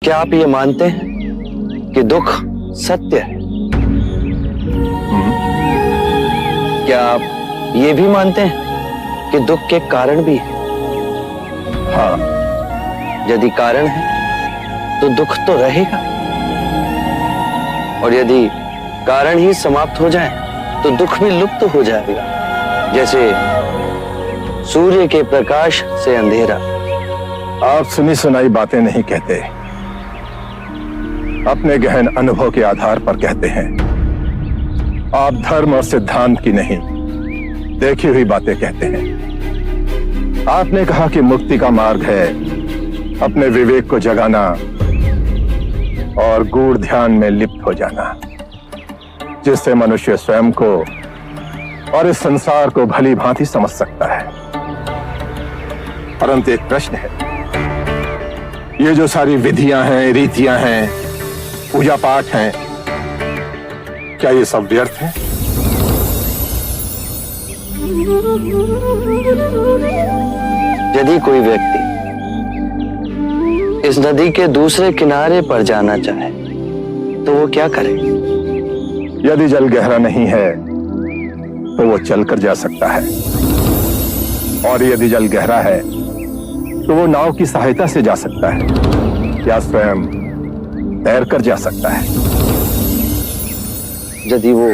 क्या आप ये मानते हैं कि दुख सत्य है? क्या आप ये भी मानते हैं कि दुख के कारण भी है? हाँ। यदि कारण है तो दुख तो रहेगा, और यदि कारण ही समाप्त हो जाए तो दुख भी लुप्त हो जाएगा। जैसे सूर्य के प्रकाश से अंधेरा। आप सुनी सुनाई बातें नहीं कहते, अपने गहन अनुभव के आधार पर कहते हैं। आप धर्म और सिद्धांत की नहीं, देखी हुई बातें कहते हैं। आपने कहा कि मुक्ति का मार्ग है अपने विवेक को जगाना और गूढ़ ध्यान में लिप्त हो जाना, जिससे मनुष्य स्वयं को और इस संसार को भली भांति समझ सकता है। परंतु एक प्रश्न है, ये जो सारी विधियां हैं, रीतियां हैं, पूजा पाठ हैं, क्या ये सब व्यर्थ है? यदि कोई व्यक्ति इस नदी के दूसरे किनारे पर जाना चाहे तो वो क्या करे? यदि जल गहरा नहीं है तो वो चलकर जा सकता है, और यदि जल गहरा है तो वो नाव की सहायता से जा सकता है या स्वयं तैरकर जा सकता है। यदि वो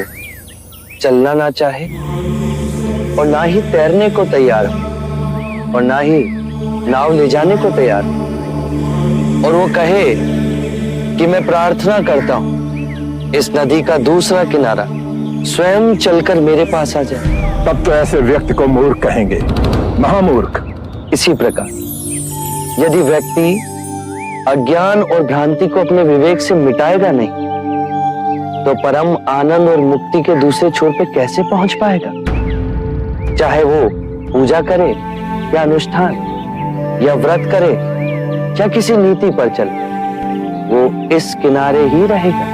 चलना ना चाहे और ना ही तैरने को तैयार हो और ना ही नाव ले जाने को तैयार हो, और वो कहे कि मैं प्रार्थना करता हूं इस नदी का दूसरा किनारा स्वयं चलकर मेरे पास आ जाए, तब तो ऐसे व्यक्ति को मूर्ख कहेंगे, महामूर्ख। इसी प्रकार यदि व्यक्ति अज्ञान और भ्रांति को अपने विवेक से मिटाएगा नहीं तो परम आनंद और मुक्ति के दूसरे छोर पे कैसे पहुंच पाएगा? चाहे वो पूजा करे या अनुष्ठान या व्रत करे या किसी नीति पर चले, वो इस किनारे ही रहेगा।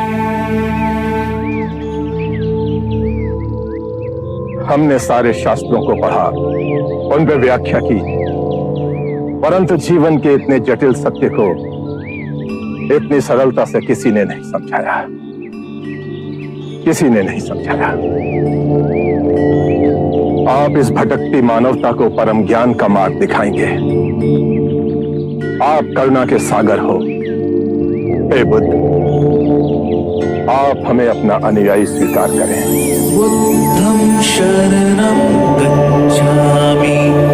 हमने सारे शास्त्रों को पढ़ा, उन पर व्याख्या की, परंतु जीवन के इतने जटिल सत्य को इतनी सरलता से किसी ने नहीं समझाया, किसी ने नहीं समझाया। आप इस भटकती मानवता को परम ज्ञान का मार्ग दिखाएंगे। आप करुणा के सागर हो, हे बुद्ध। आप हमें अपना अनुयायी स्वीकार करें। बुद्धं शरणं गच्छामि।